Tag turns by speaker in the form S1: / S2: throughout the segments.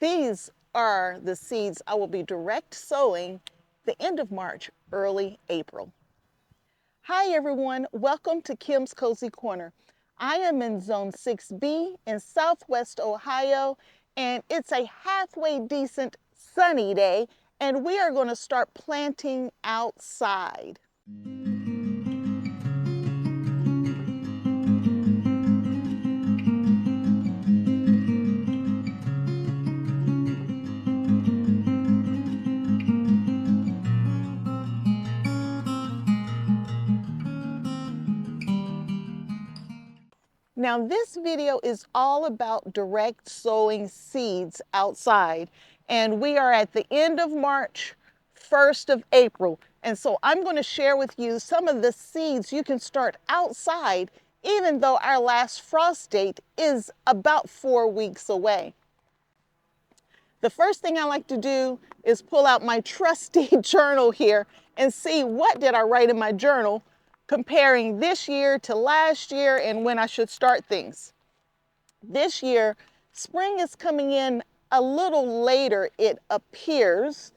S1: These are the seeds I will be direct sowing the end of March, early April. Hi everyone, welcome to Kim's Cozy Corner. I am in Zone 6B in Southwest Ohio, and it's a halfway decent sunny day, and we are going to start planting outside. Now this video is all about direct sowing seeds outside, and we are at the end of March, 1st of April. And so I'm going to share with you some of the seeds you can start outside even though our last frost date is about 4 weeks away. The first thing I like to do is pull out my trusty journal here and see what did I write in my journal comparing this year to last year and when I should start things. This year, spring is coming in a little later, it appears,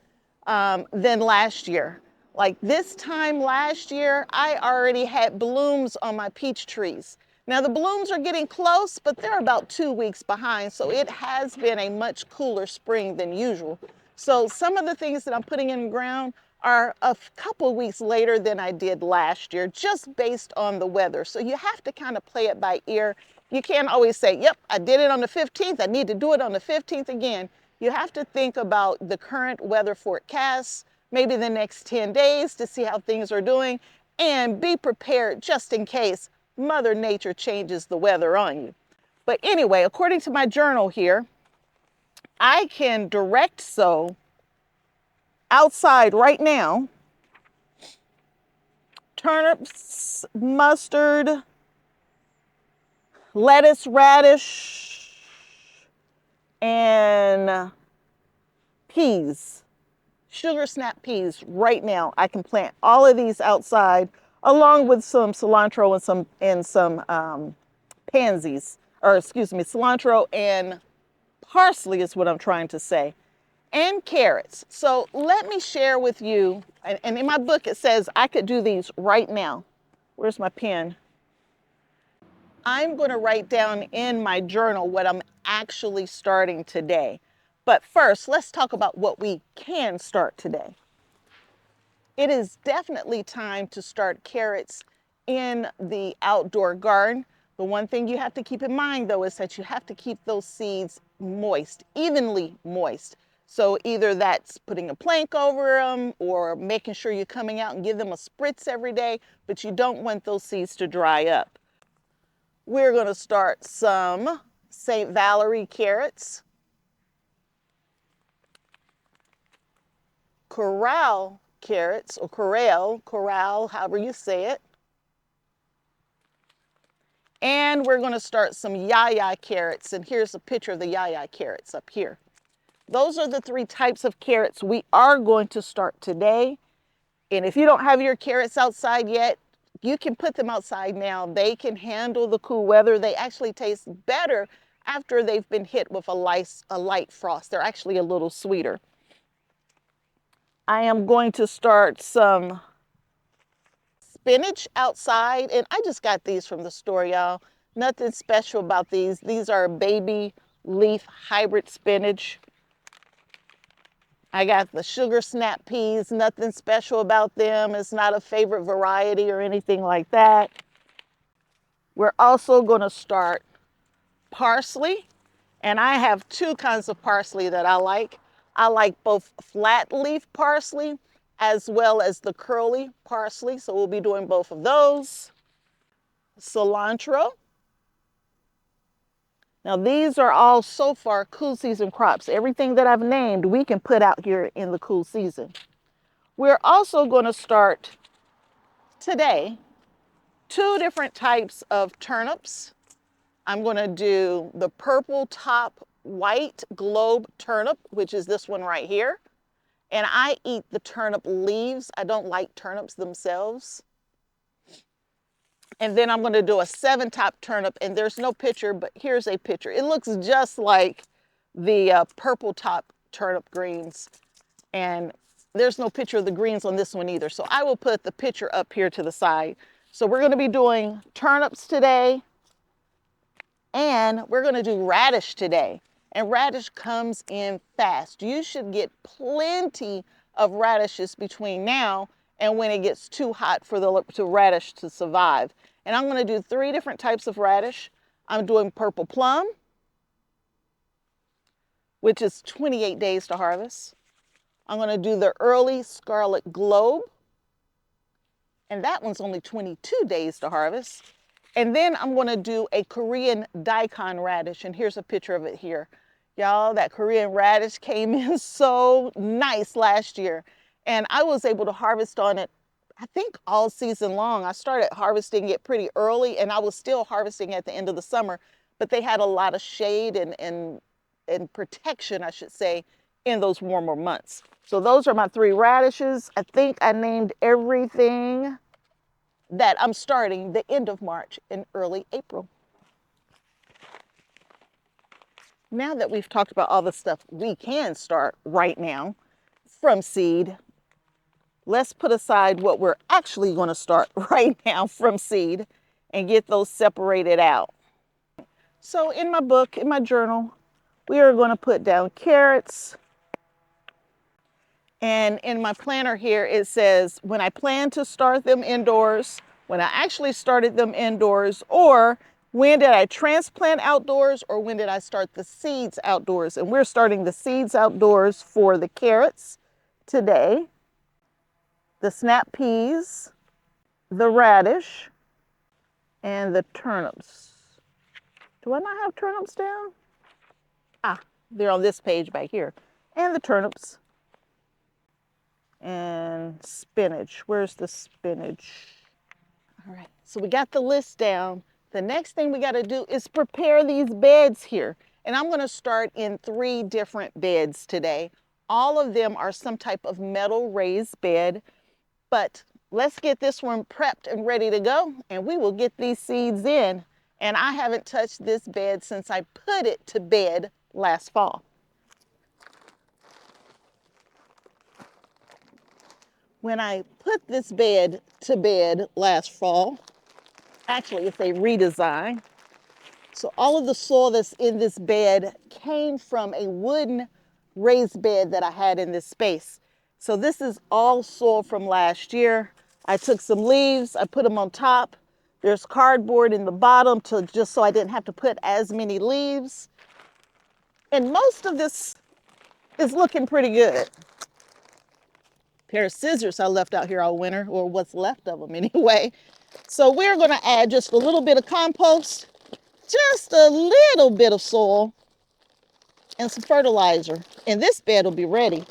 S1: than last year. Like this time last year, I already had blooms on my peach trees. Now the blooms are getting close, but they're about 2 weeks behind, so it has been a much cooler spring than usual. So some of the things that I'm putting in the ground are a couple weeks later than I did last year, just based on the weather. So you have to kind of play it by ear. You can't always say, yep, I did it on the 15th, I need to do it on the 15th again. You have to think about the current weather forecasts, maybe the next 10 days to see how things are doing, and be prepared just in case Mother Nature changes the weather on you. But anyway, according to my journal here, I can direct sow outside right now turnips, mustard, lettuce, radish, and peas, sugar snap peas. Right now I can plant all of these outside along with some cilantro and some pansies, or excuse me, cilantro and parsley is what I'm trying to say, and carrots. So let me share with you, and in my book it says I could do these right now. Where's my pen? I'm going to write down in my journal what I'm actually starting today. But first, let's talk about what we can start today. It is definitely time to start carrots in the outdoor garden. The one thing you have to keep in mind though is that you have to keep those seeds moist, evenly moist. So either that's putting a plank over them or making sure you're coming out and give them a spritz every day, but you don't want those seeds to dry up. We're going to start some St. Valerie carrots, corral carrots, or corral, however you say it. And we're going to start some yaya carrots, and here's a picture of the yaya carrots up here. Those are the 3 types of carrots we are going to start today. And if you don't have your carrots outside yet, you can put them outside now. They can handle the cool weather. They actually taste better after they've been hit with a light frost. They're actually a little sweeter. I am going to start some spinach outside, and I just got these from the store, y'all. Nothing special about these. These are baby leaf hybrid spinach. I got the sugar snap peas, nothing special about them. It's not a favorite variety or anything like that. We're also going to start parsley, and I have 2 kinds of parsley that I like. I like both flat leaf parsley as well as the curly parsley, so we'll be doing both of those. Cilantro. Now these are all so far cool season crops. Everything that I've named we can put out here in the cool season. We're also going to start today 2 different types of turnips. I'm going to do the purple top white globe turnip, which is this one right here. And I eat the turnip leaves. I don't like turnips themselves. And then I'm going to do a 7-top turnip, and there's no picture, but here's a picture. It looks just like the purple top turnip greens. And there's no picture of the greens on this one either. So I will put the picture up here to the side. So we're going to be doing turnips today, and we're going to do radish today. And radish comes in fast. You should get plenty of radishes between now and when it gets too hot for the radish to survive. And I'm going to do 3 different types of radish. I'm doing purple plum, which is 28 days to harvest. I'm going to do the early scarlet globe, and that one's only 22 days to harvest. And then I'm going to do a Korean daikon radish, and here's a picture of it here. Y'all, that Korean radish came in so nice last year, and I was able to harvest on it, I think, all season long. I started harvesting it pretty early, and I was still harvesting at the end of the summer, but they had a lot of shade and protection, I should say, in those warmer months. So those are my 3 radishes. I think I named everything that I'm starting the end of March and early April. Now that we've talked about all the stuff we can start right now from seed, let's put aside what we're actually going to start right now from seed and get those separated out. So in my book, in my journal, we are going to put down carrots. And in my planner here, it says when I plan to start them indoors, when I actually started them indoors, or when did I transplant outdoors, or when did I start the seeds outdoors. And we're starting the seeds outdoors for the carrots today, the snap peas, the radish, and the turnips. Do I not have turnips down? Ah, they're on this page back here. And the turnips. And spinach. Where's the spinach? All right, so we got the list down. The next thing we got to do is prepare these beds here. And I'm going to start in 3 different beds today. All of them are some type of metal raised bed, but let's get this one prepped and ready to go, and we will get these seeds in. And I haven't touched this bed since I put it to bed last fall. When I put this bed to bed last fall, actually it's a redesign. So all of the soil that's in this bed came from a wooden raised bed that I had in this space. So this is all soil from last year. I took some leaves, I put them on top. There's cardboard in the bottom just so I didn't have to put as many leaves. And most of this is looking pretty good. Pair of scissors I left out here all winter, or what's left of them anyway. So we're going to add just a little bit of compost, just a little bit of soil, and some fertilizer. And this bed will be ready.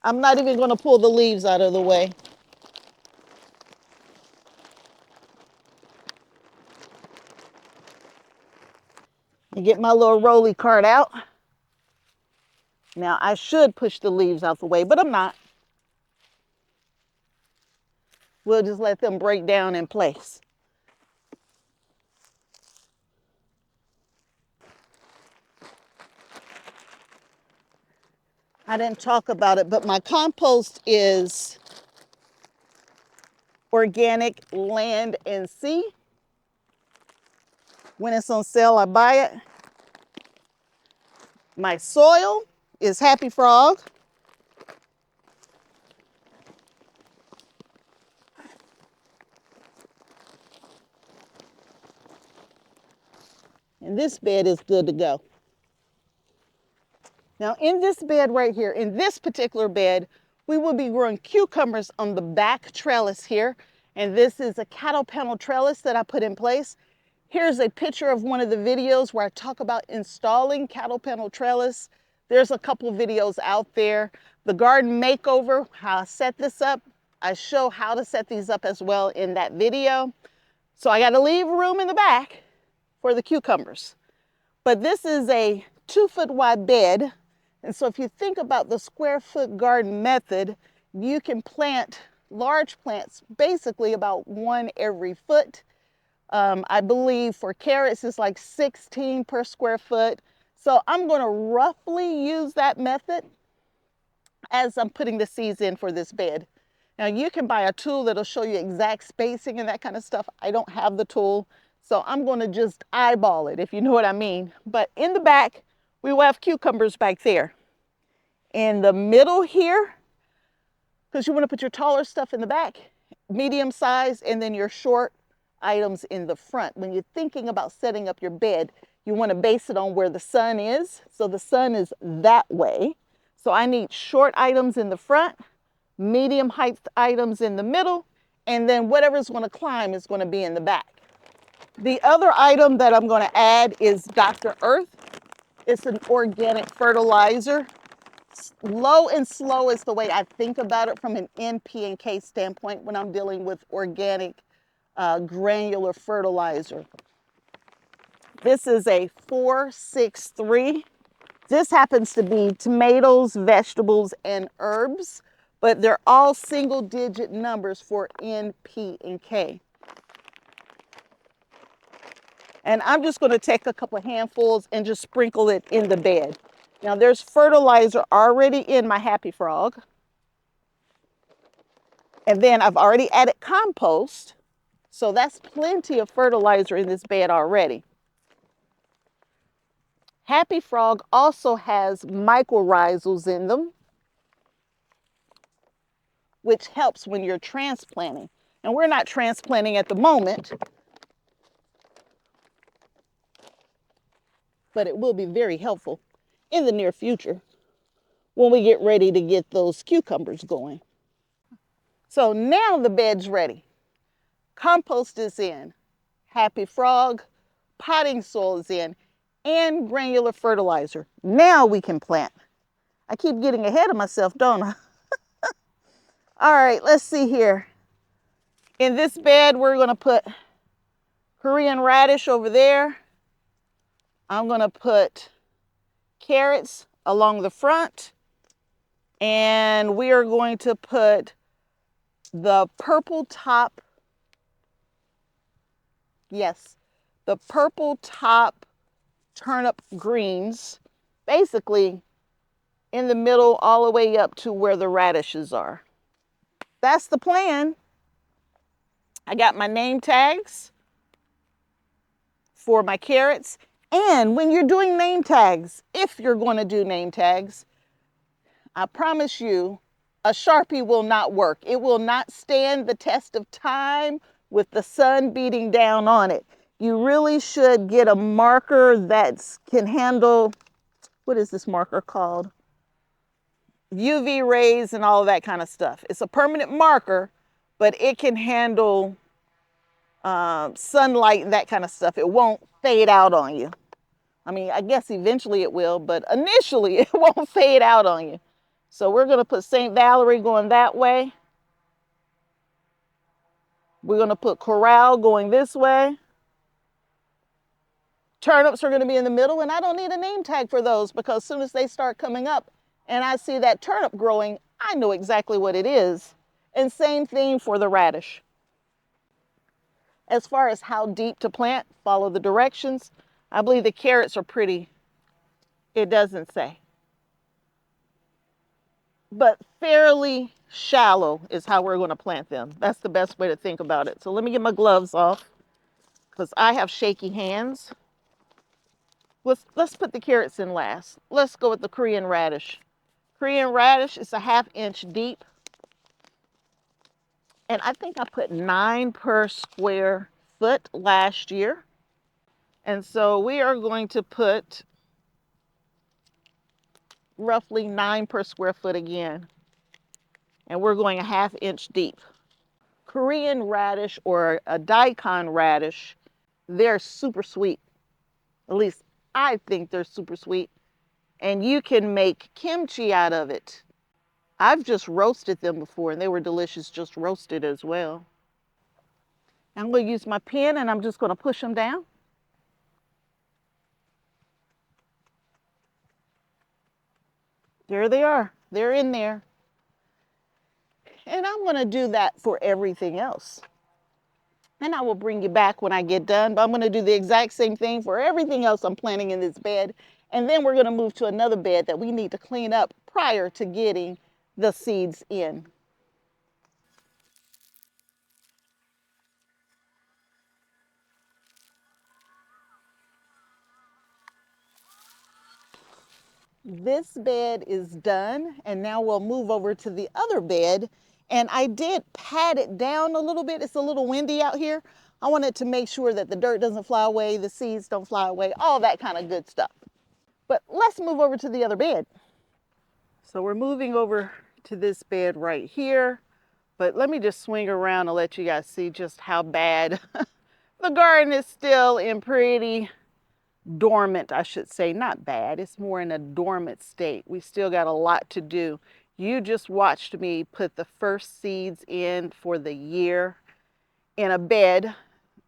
S1: I'm not even going to pull the leaves out of the way. And get my little rolly cart out. Now I should push the leaves out the way, but I'm not. We'll just let them break down in place. I didn't talk about it, but my compost is organic land and sea. When it's on sale, I buy it. My soil is Happy Frog. And this bed is good to go. Now in this bed right here, in this particular bed, we will be growing cucumbers on the back trellis here. And this is a cattle panel trellis that I put in place. Here's a picture of one of the videos where I talk about installing cattle panel trellis. There's a couple of videos out there. The garden makeover, how I set this up. I show how to set these up as well in that video. So I got to leave room in the back for the cucumbers. But this is a 2-foot wide bed. And so if you think about the square foot garden method, you can plant large plants basically about 1 every foot. I believe for carrots it's like 16 per square foot. So I'm going to roughly use that method as I'm putting the seeds in for this bed. Now you can buy a tool that'll show you exact spacing and that kind of stuff. I don't have the tool, so I'm going to just eyeball it, if you know what I mean. But in the back, we will have cucumbers back there. In the middle here, because you want to put your taller stuff in the back, medium size, and then your short items in the front. When you're thinking about setting up your bed, you want to base it on where the sun is. So the sun is that way. So I need short items in the front, medium height items in the middle, and then whatever's going to climb is going to be in the back. The other item that I'm going to add is Dr. Earth. It's an organic fertilizer. Low and slow is the way I think about it from an NP and K standpoint when I'm dealing with organic granular fertilizer. This is a 463. This happens to be tomatoes, vegetables, and herbs, but they're all single-digit numbers for N, P, and K. And I'm just going to take a couple of handfuls and just sprinkle it in the bed. Now there's fertilizer already in my Happy Frog. And then I've already added compost. So that's plenty of fertilizer in this bed already. Happy Frog also has mycorrhizals in them, which helps when you're transplanting. And we're not transplanting at the moment, but it will be very helpful in the near future when we get ready to get those cucumbers going. So now the bed's ready. Compost is in, Happy Frog, potting soil is in, and granular fertilizer. Now we can plant. I keep getting ahead of myself, don't I? All right, let's see here. In this bed, we're going to put Korean radish over there. I'm going to put carrots along the front. And we are going to put the purple top, yes, the purple top turnip greens, basically in the middle all the way up to where the radishes are. That's the plan. I got my name tags for my carrots. And when you're doing name tags, if you're going to do name tags, I promise you, a Sharpie will not work. It will not stand the test of time with the sun beating down on it. You really should get a marker that can handle, what is this marker called? UV rays and all of that kind of stuff. It's a permanent marker, but it can handle sunlight and that kind of stuff. It won't fade out on you. I mean, I guess eventually it will, but initially it won't fade out on you. So we're going to put St. Valerie going that way. We're going to put Corral going this way. Turnips are going to be in the middle, and I don't need a name tag for those because as soon as they start coming up and I see that turnip growing, I know exactly what it is. And same thing for the radish. As far as how deep to plant, follow the directions. I believe the carrots are pretty, it doesn't say, but fairly shallow is how we're going to plant them. That's the best way to think about it. So let me get my gloves off because I have shaky hands. Let's put the carrots in last. Let's go with the Korean radish. Korean radish is a 1/2 inch deep. And I think I put 9 per square foot last year. And so we are going to put roughly 9 per square foot again. And we're going a 1/2 inch deep. Korean radish or a daikon radish, they're super sweet. At least I think they're super sweet. And you can make kimchi out of it. I've just roasted them before and they were delicious just roasted as well. I'm going to use my pen and I'm just going to push them down. There they are. They're in there. And I'm going to do that for everything else. and I will bring you back when I get done. But I'm going to do the exact same thing for everything else I'm planting in this bed. And then we're going to move to another bed that we need to clean up prior to getting the seeds in. This bed is done, and now we'll move over to the other bed. And I did pat it down a little bit. It's a little windy out here. I wanted to make sure that the dirt doesn't fly away, the seeds don't fly away, all that kind of good stuff. But let's move over to the other bed. So we're moving over to this bed right here. But let me just swing around and let you guys see just how bad the garden is still in pretty dormant, I should say. Not bad, it's more in a dormant state. We still got a lot to do. You just watched me put the first seeds in for the year in a bed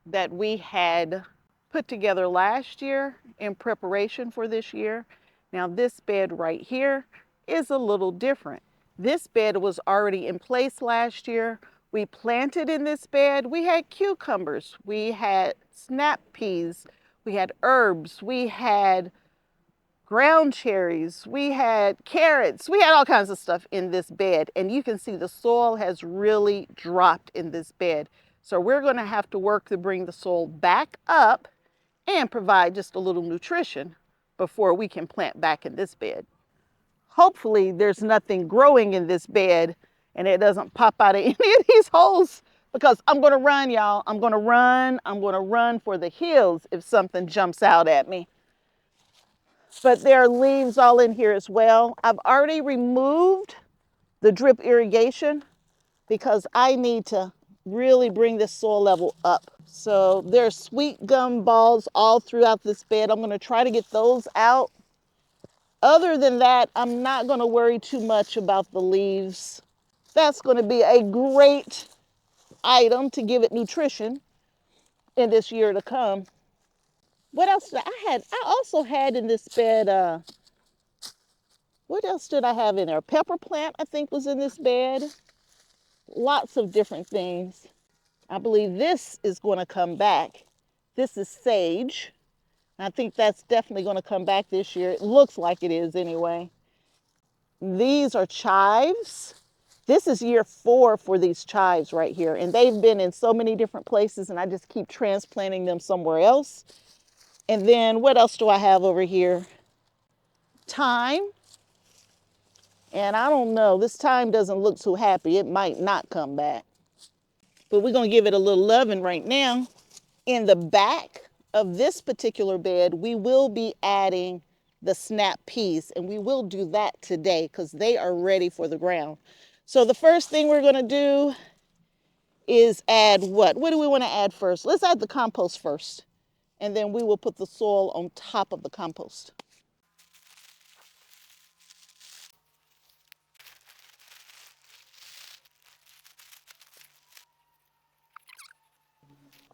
S1: that we had put together last year in preparation for this year. Now this bed right here is a little different. This bed was already in place last year. We planted in this bed. We had cucumbers, we had snap peas, we had herbs, we had ground cherries, we had carrots, we had all kinds of stuff in this bed. And you can see the soil has really dropped in this bed. So we're going to have to work to bring the soil back up and provide just a little nutrition before we can plant back in this bed. Hopefully there's nothing growing in this bed and it doesn't pop out of any of these holes, because I'm going to run, y'all. I'm going to run for the hills if something jumps out at me. But there are leaves all in here as well. I've already removed the drip irrigation because I need to really bring this soil level up. So there's sweet gum balls all throughout this bed. I'm going to try to get those out. Other than that, I'm not going to worry too much about the leaves. That's going to be a great item to give it nutrition in this year to come. What else did I had? I also had in this bed, what else did I have in there? Pepper plant, I think, was in this bed. Lots of different things. I believe this is going to come back. This is sage. I think that's definitely going to come back this year. It looks like it is anyway. These are chives. This is year 4 for these chives right here. And they've been in so many different places and I just keep transplanting them somewhere else. And then what else do I have over here? Thyme. And I don't know, this thyme doesn't look too happy. It might not come back. But we're going to give it a little loving right now. In the back of this particular bed, we will be adding the snap peas, and we will do that today because they are ready for the ground. So the first thing we're going to do is add what? What do we want to add first? Let's add the compost first, and then we will put the soil on top of the compost.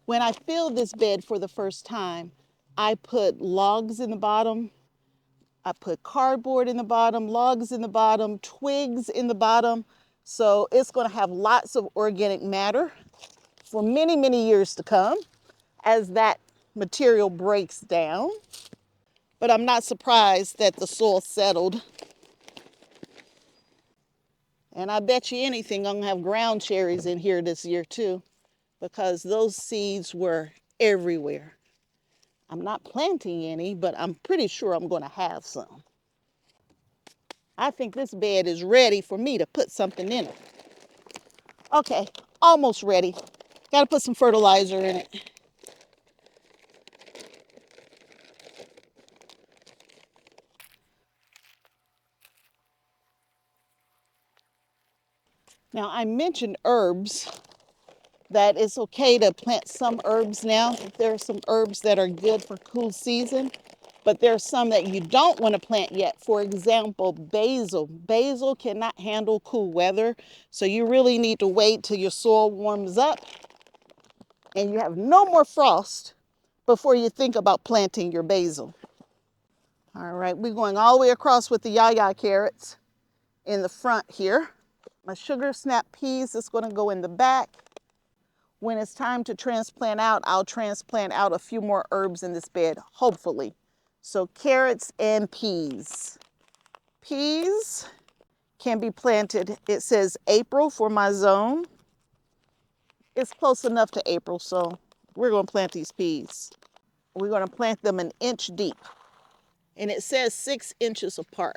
S1: When I filled this bed for the first time, I put logs in the bottom, I put cardboard in the bottom, logs in the bottom, twigs in the bottom. So it's going to have lots of organic matter for many, many years to come as that material breaks down. But I'm not surprised that the soil settled. And I bet you anything I'm going to have ground cherries in here this year too, because those seeds were everywhere. I'm not planting any, but I'm pretty sure I'm going to have some. I think this bed is ready for me to put something in it. Okay, almost ready. Got to put some fertilizer in it. Now, I mentioned herbs, that it's okay to plant some herbs now. There are some herbs that are good for cool season, but there are some that you don't want to plant yet. For example, basil. Basil cannot handle cool weather, so you really need to wait till your soil warms up and you have no more frost before you think about planting your basil. All right, we're going all the way across with the yaya carrots in the front here. My sugar snap peas is going to go in the back. When it's time to transplant out, I'll transplant out a few more herbs in this bed, hopefully. So carrots and peas. Peas can be planted, it says April for my zone. It's close enough to April, so we're going to plant these peas. We're going to plant them an inch deep. And it says 6 inches apart.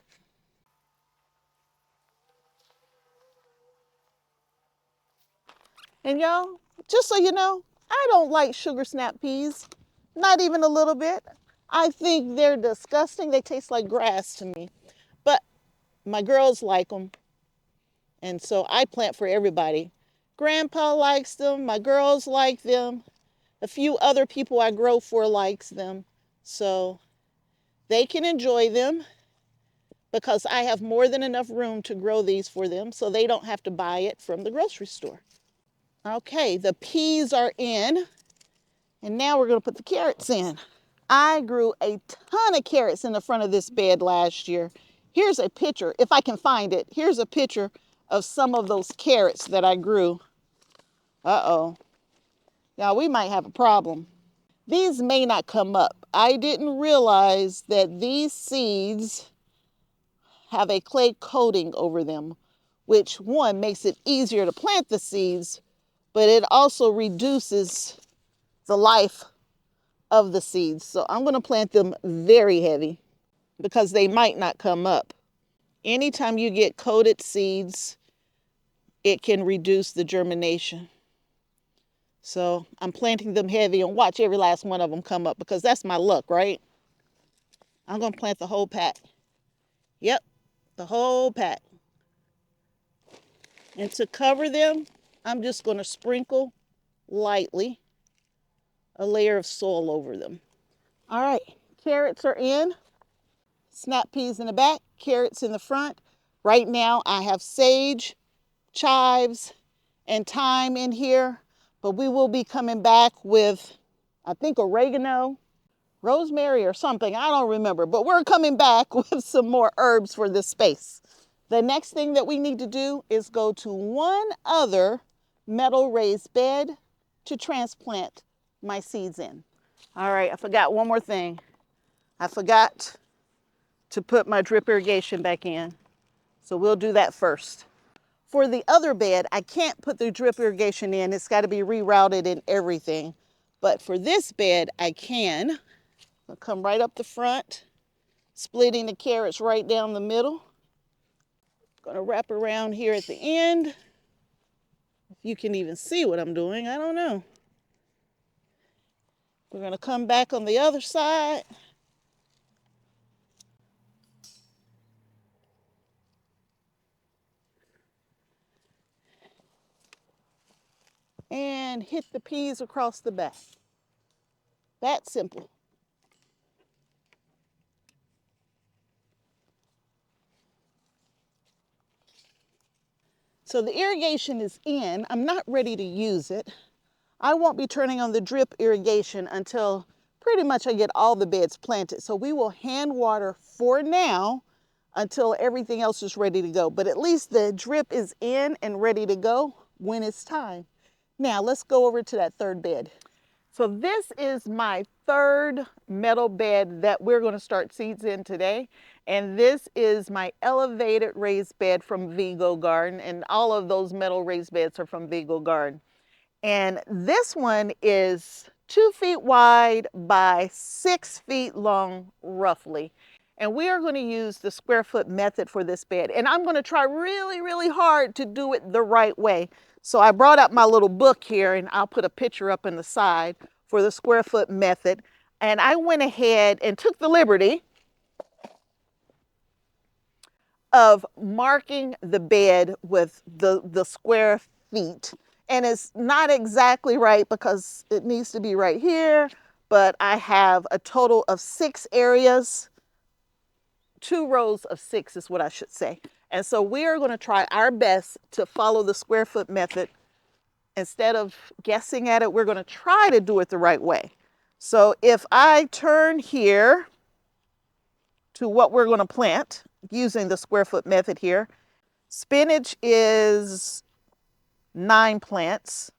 S1: And y'all, just so you know, I don't like sugar snap peas, not even a little bit. I think they're disgusting. They taste like grass to me. But my girls like them, and so I plant for everybody. Grandpa likes them, my girls like them, a few other people I grow for likes them. So they can enjoy them because I have more than enough room to grow these for them, so they don't have to buy it from the grocery store. Okay, the peas are in, and now we're going to put the carrots in. I grew a ton of carrots in the front of this bed last year. Here's a picture, if I can find it. Here's a picture of some of those carrots that I grew. Uh-oh. Now we might have a problem. These may not come up. I didn't realize that these seeds have a clay coating over them, which one makes it easier to plant the seeds, but it also reduces the life of the seeds. So I'm going to plant them very heavy because they might not come up. Anytime you get coated seeds, it can reduce the germination. So I'm planting them heavy, and watch every last one of them come up because that's my luck, right? I'm going to plant the whole pack. Yep, the whole pack. And to cover them, I'm just going to sprinkle lightly a layer of soil over them. All right, carrots are in. Snap peas in the back, carrots in the front. Right now I have sage, chives, and thyme in here, but we will be coming back with, I think, oregano, rosemary or something, I don't remember, but we're coming back with some more herbs for this space. The next thing that we need to do is go to one other metal raised bed to transplant my seeds in. All right, I forgot one more thing. I forgot to put my drip irrigation back in, so we'll do that first. For the other bed, I can't put the drip irrigation in. It's got to be rerouted and everything. But for this bed, I can. I'll come right up the front, splitting the carrots right down the middle. Gonna wrap around here at the end. If you can even see what I'm doing, I don't know. We're gonna come back on the other side. And hit the peas across the back. That simple. So the irrigation is in. I'm not ready to use it. I won't be turning on the drip irrigation until pretty much I get all the beds planted. So we will hand water for now until everything else is ready to go. But at least the drip is in and ready to go when it's time. Now let's go over to that third bed. So this is my third metal bed that we're going to start seeds in today. And this is my elevated raised bed from Vego Garden. And all of those metal raised beds are from Vego Garden. And this one is 2 feet wide by 6 feet long, roughly. And we are going to use the square foot method for this bed. And I'm going to try really, really hard to do it the right way. So I brought up my little book here, and I'll put a picture up in the side for the square foot method. And I went ahead and took the liberty of marking the bed with the square feet. And it's not exactly right because it needs to be right here, but I have a total of 6 areas. 2 rows of 6 is what I should say. And so we are going to try our best to follow the square foot method. Instead of guessing at it, we're going to try to do it the right way. So if I turn here to what we're going to plant using the square foot method here, spinach is 9 plants.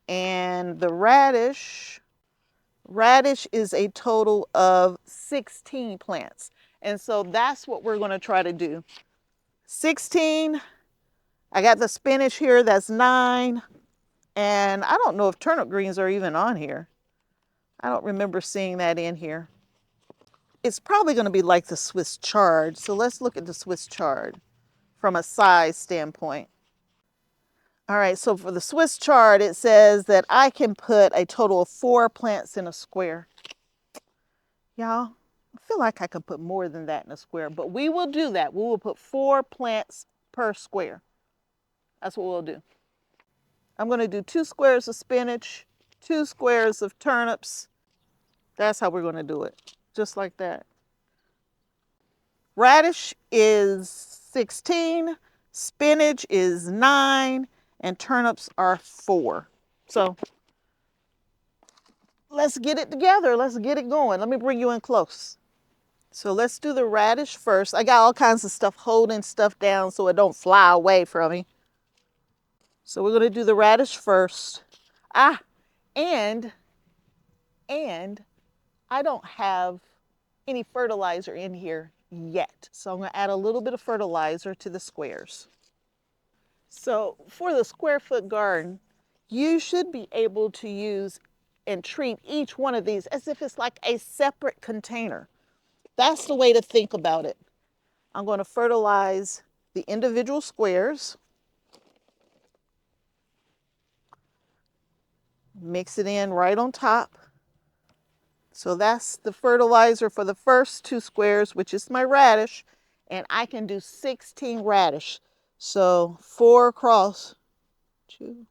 S1: And the radish is a total of 16 plants. And so that's what we're going to try to do. 16. I got the spinach here, that's 9. And I don't know if turnip greens are even on here. I don't remember seeing that in here. It's probably going to be like the Swiss chard. So let's look at the Swiss chard from a size standpoint. All right, so for the Swiss chard, it says that I can put a total of 4 plants in a square. Y'all, I feel like I could put more than that in a square, but we will do that. We will put 4 plants per square. That's what we'll do. I'm going to do 2 squares of spinach, 2 squares of turnips. That's how we're going to do it, just like that. Radish is 16, spinach is 9, and turnips are 4. So let's get it together. Let's get it going. Let me bring you in close. So let's do the radish first. I got all kinds of stuff holding stuff down so it don't fly away from me. So we're going to do the radish first. And I don't have any fertilizer in here yet. So I'm going to add a little bit of fertilizer to the squares. So for the square foot garden, you should be able to use and treat each one of these as if it's like a separate container. That's the way to think about it. I'm going to fertilize the individual squares. Mix it in right on top. So that's the fertilizer for the first 2 squares, which is my radish. And I can do 16 radish. So 4 across, 2,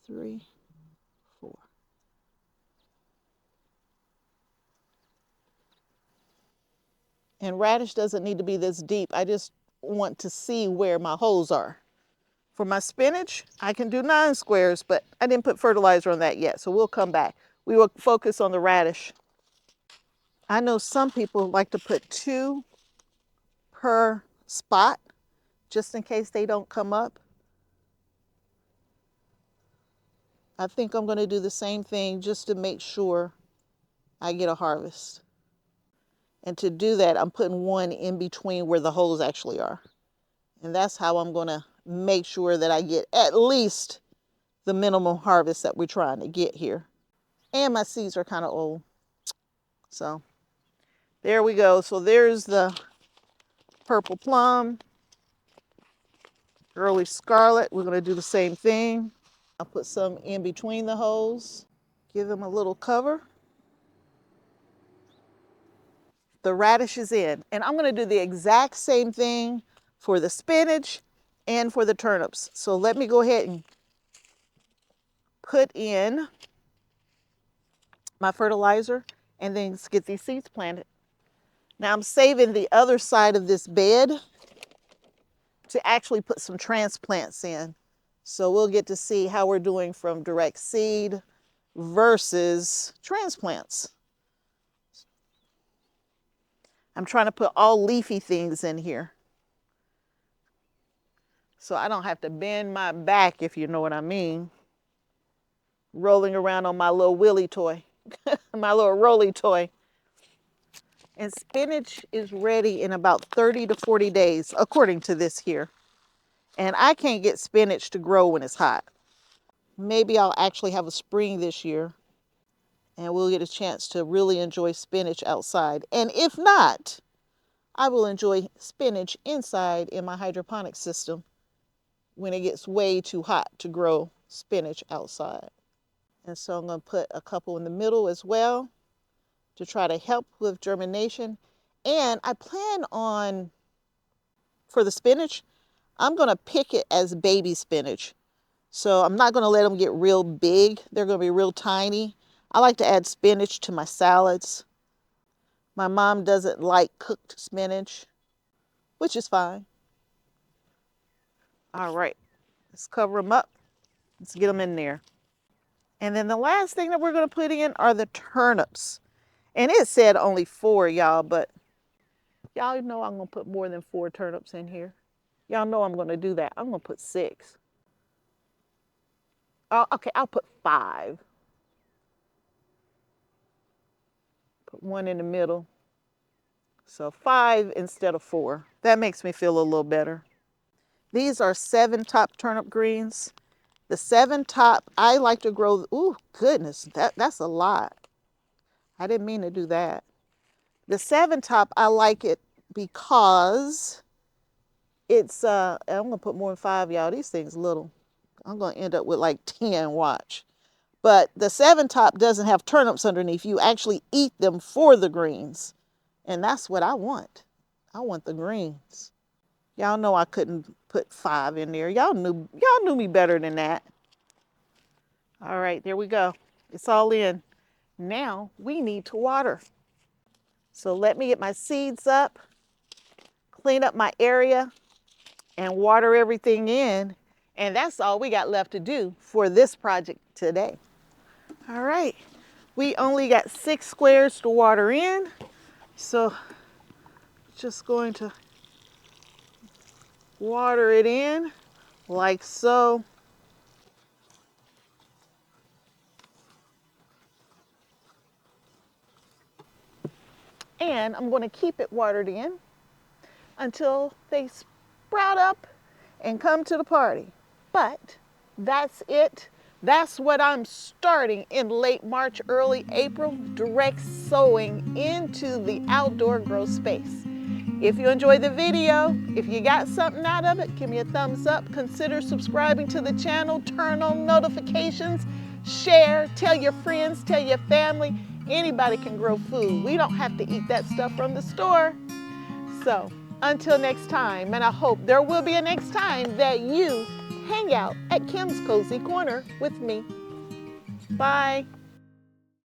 S1: 3, 4. And radish doesn't need to be this deep. I just want to see where my holes are. For my spinach, I can do 9 squares, but I didn't put fertilizer on that yet, so we'll come back. We will focus on the radish. I know some people like to put 2 per spot, just in case they don't come up. I think I'm going to do the same thing just to make sure I get a harvest. And to do that, I'm putting 1 in between where the holes actually are. And that's how I'm going to make sure that I get at least the minimum harvest that we're trying to get here. And my seeds are kind of old. So there we go. So there's the purple plum, early scarlet. We're going to do the same thing. I'll put some in between the holes, give them a little cover. The radish is in. And I'm going to do the exact same thing for the spinach and for the turnips. So let me go ahead and put in my fertilizer and then get these seeds planted. Now I'm saving the other side of this bed to actually put some transplants in. So we'll get to see how we're doing from direct seed versus transplants. I'm trying to put all leafy things in here, so I don't have to bend my back, if you know what I mean, rolling around on my little willy toy, my little rolly toy. And spinach is ready in about 30 to 40 days, according to this here. And I can't get spinach to grow when it's hot. Maybe I'll actually have a spring this year and we'll get a chance to really enjoy spinach outside. And if not, I will enjoy spinach inside in my hydroponic system when it gets way too hot to grow spinach outside. And so I'm going to put a couple in the middle as well to try to help with germination. And I plan on, for the spinach, I'm going to pick it as baby spinach. So I'm not going to let them get real big. They're going to be real tiny. I like to add spinach to my salads. My mom doesn't like cooked spinach, which is fine. All right, let's cover them up. Let's get them in there. And then the last thing that we're going to put in are the turnips. And it said only 4, y'all, but y'all know I'm going to put more than 4 turnips in here. Y'all know I'm going to do that. I'm going to put 6. Okay, I'll put 5. Put 1 in the middle. So 5 instead of 4. That makes me feel a little better. These are 7 top turnip greens. The 7 top, I like to grow, ooh, goodness, that's a lot. I didn't mean to do that. The 7 top, I like it because it's, I'm gonna put more than 5, y'all. These things little. I'm gonna end up with like 10, watch. But the 7 top doesn't have turnips underneath. You actually eat them for the greens. And that's what I want. I want the greens. Y'all know I couldn't put 5 in there. Y'all knew me better than that. All right, there we go. It's all in. Now we need to water. So let me get my seeds up, clean up my area, and water everything in. And that's all we got left to do for this project today. All right, we only got 6 squares to water in. So just going to water it in like so. And I'm going to keep it watered in until they sprout up and come to the party. But that's it. That's what I'm starting in late March, early April, direct sowing into the outdoor grow space. If you enjoyed the video, if you got something out of it, give me a thumbs up. Consider subscribing to the channel, turn on notifications, share, tell your friends, tell your family. Anybody can grow food. We don't have to eat that stuff from the store. So until next time, and I hope there will be a next time that you hang out at Kim's Cozy Corner with me. Bye.